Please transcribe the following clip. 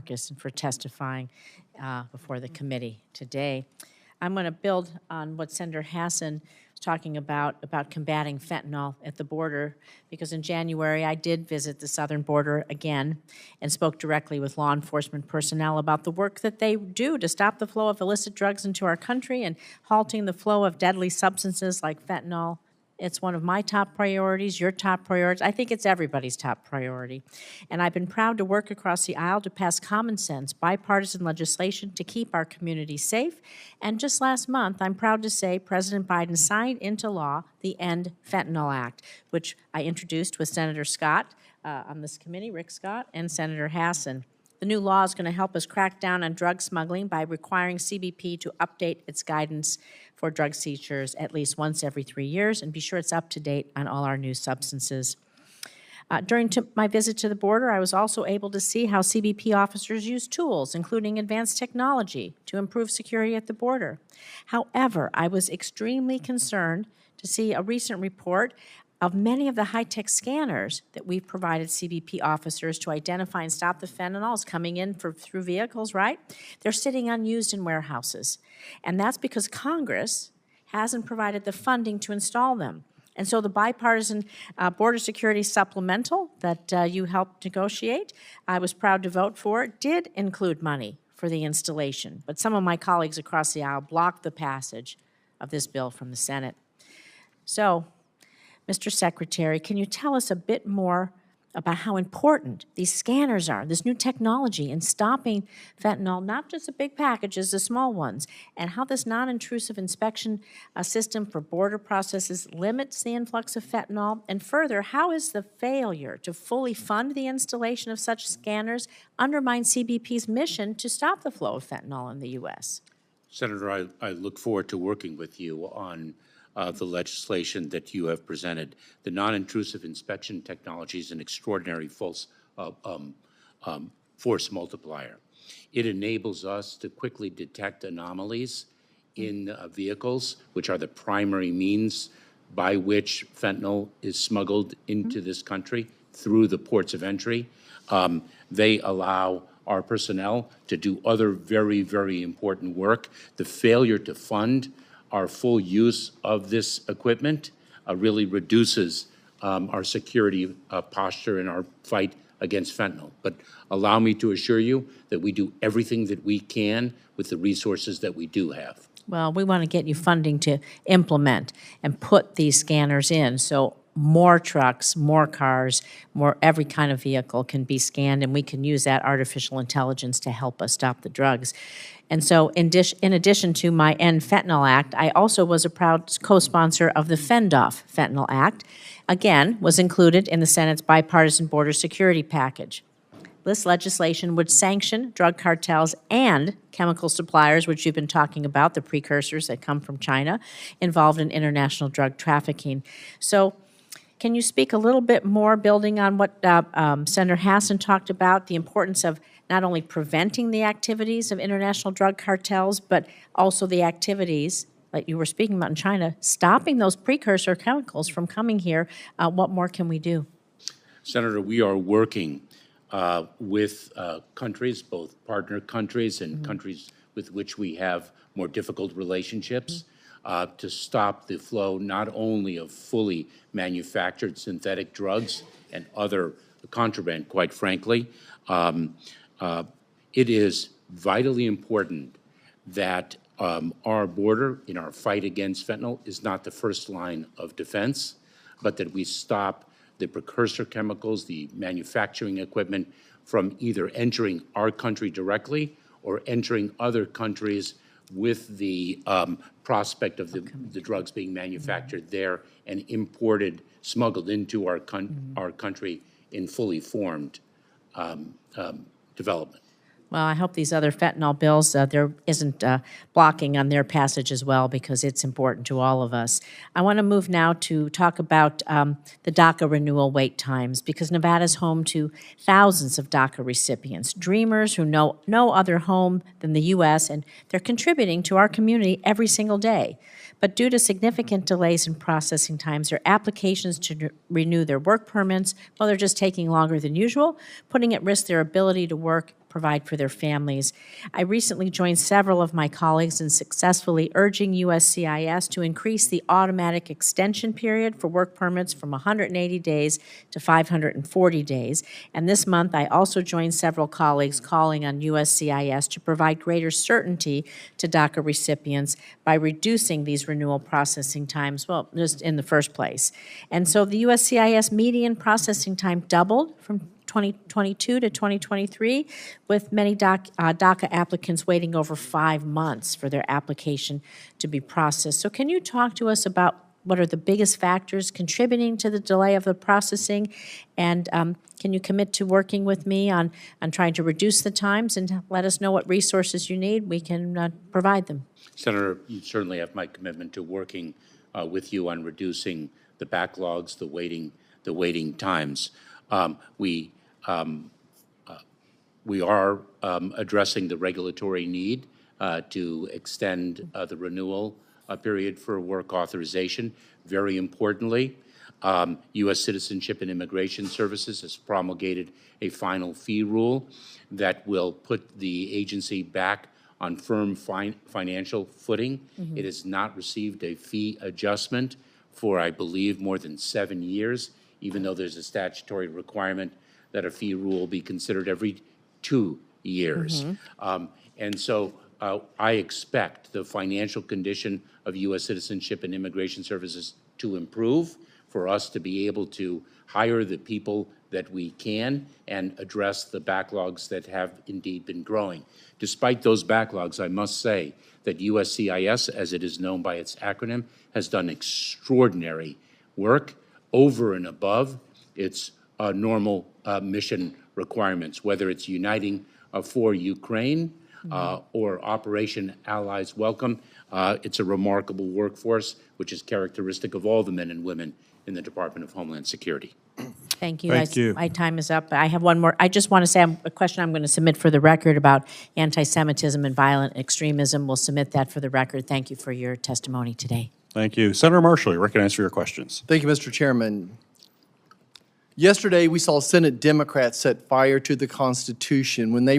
Mayorkas for testifying before the committee today. I'm going to build on what Senator Hassan was talking about combating fentanyl at the border, because in January I did visit the southern border again and spoke directly with law enforcement personnel about the work that they do to stop the flow of illicit drugs into our country and halting the flow of deadly substances like fentanyl. It's one of my top priorities, your top priorities. I think it's everybody's top priority. And I've been proud to work across the aisle to pass common sense, bipartisan legislation to keep our community safe. And just last month, I'm proud to say President Biden signed into law the End Fentanyl Act, which I introduced with Senator Scott on this committee, Rick Scott, and Senator Hassan. The new law is going to help us crack down on drug smuggling by requiring CBP to update its guidance for drug seizures at least once every 3 years and be sure it's up to date on all our new substances. During my visit to the border, I was also able to see how CBP officers use tools, including advanced technology, to improve security at the border. However, I was extremely concerned to see a recent report of many of the high-tech scanners that we've provided CBP officers to identify and stop the fentanyls coming in through vehicles, right? They're sitting unused in warehouses. And that's because Congress hasn't provided the funding to install them. And so the bipartisan border security supplemental that you helped negotiate, I was proud to vote for, did include money for the installation. But some of my colleagues across the aisle blocked the passage of this bill from the Senate. So, Mr. Secretary, can you tell us a bit more about how important these scanners are, this new technology in stopping fentanyl, not just the big packages, the small ones, and how this non-intrusive inspection system for border processes limits the influx of fentanyl? And further, how is the failure to fully fund the installation of such scanners undermine CBP's mission to stop the flow of fentanyl in the U.S.? Senator, I look forward to working with you on the legislation that you have presented. The non-intrusive inspection technology is an extraordinary force multiplier. It enables us to quickly detect anomalies in vehicles, which are the primary means by which fentanyl is smuggled into this country through the ports of entry. They allow our personnel to do other very, very important work. The failure to fund our full use of this equipment really reduces our security posture in our fight against fentanyl. But allow me to assure you that we do everything that we can with the resources that we do have. Well, we want to get you funding to implement and put these scanners in so more trucks, more cars, every kind of vehicle can be scanned, and we can use that artificial intelligence to help us stop the drugs. And so in addition to my End Fentanyl Act, I also was a proud co-sponsor of the Fend-Off Fentanyl Act, again, was included in the Senate's bipartisan border security package. This legislation would sanction drug cartels and chemical suppliers, which you've been talking about, the precursors that come from China, involved in international drug trafficking. So can you speak a little bit more, building on what Senator Hassan talked about, the importance of not only preventing the activities of international drug cartels, but also the activities, like you were speaking about in China, stopping those precursor chemicals from coming here? What more can we do? Senator, we are working with countries, both partner countries and countries with which we have more difficult relationships, to stop the flow not only of fully manufactured synthetic drugs and other contraband, quite frankly. It is vitally important that our border in our fight against fentanyl is not the first line of defense, but that we stop the precursor chemicals, the manufacturing equipment, from either entering our country directly or entering other countries with the prospect of the drugs being manufactured there and imported, smuggled into our country in fully formed development. Well, I hope these other fentanyl bills, there isn't blocking on their passage as well, because it's important to all of us. I want to move now to talk about the DACA renewal wait times, because Nevada's home to thousands of DACA recipients, dreamers who know no other home than the U.S., and they're contributing to our community every single day. But due to significant delays in processing times, their applications to renew their work permits, well, they're just taking longer than usual, putting at risk their ability to work provide for their families. I recently joined several of my colleagues in successfully urging USCIS to increase the automatic extension period for work permits from 180 days to 540 days. And this month, I also joined several colleagues calling on USCIS to provide greater certainty to DACA recipients by reducing these renewal processing times, well, just in the first place. And so the USCIS median processing time doubled from 2022 to 2023, with many DACA applicants waiting over 5 months for their application to be processed. So can you talk to us about what are the biggest factors contributing to the delay of the processing? And can you commit to working with me on trying to reduce the times and let us know what resources you need? We can provide them. Senator, you certainly have my commitment to working with you on reducing the backlogs, the waiting times. We are addressing the regulatory need to extend the renewal period for work authorization. Very importantly, U.S. Citizenship and Immigration Services has promulgated a final fee rule that will put the agency back on firm financial footing. It has not received a fee adjustment for, I believe, more than 7 years, even though there's a statutory requirement that a fee rule be considered every 2 years. And so I expect the financial condition of U.S. Citizenship and Immigration Services to improve, for us to be able to hire the people that we can and address the backlogs that have indeed been growing. Despite those backlogs, I must say that USCIS, as it is known by its acronym, has done extraordinary work over and above its normal mission requirements, whether it's uniting for Ukraine or Operation Allies Welcome. It's a remarkable workforce, which is characteristic of all the men and women in the Department of Homeland Security. Thank you. Thank you. My time is up. I have one more. I just want to say a question I'm going to submit for the record about anti-Semitism and violent extremism. We'll submit that for the record. Thank you for your testimony today. Thank you. Senator Marshall, you're recognized for your questions. Thank you, Mr. Chairman. Yesterday, we saw Senate Democrats set fire to the Constitution when they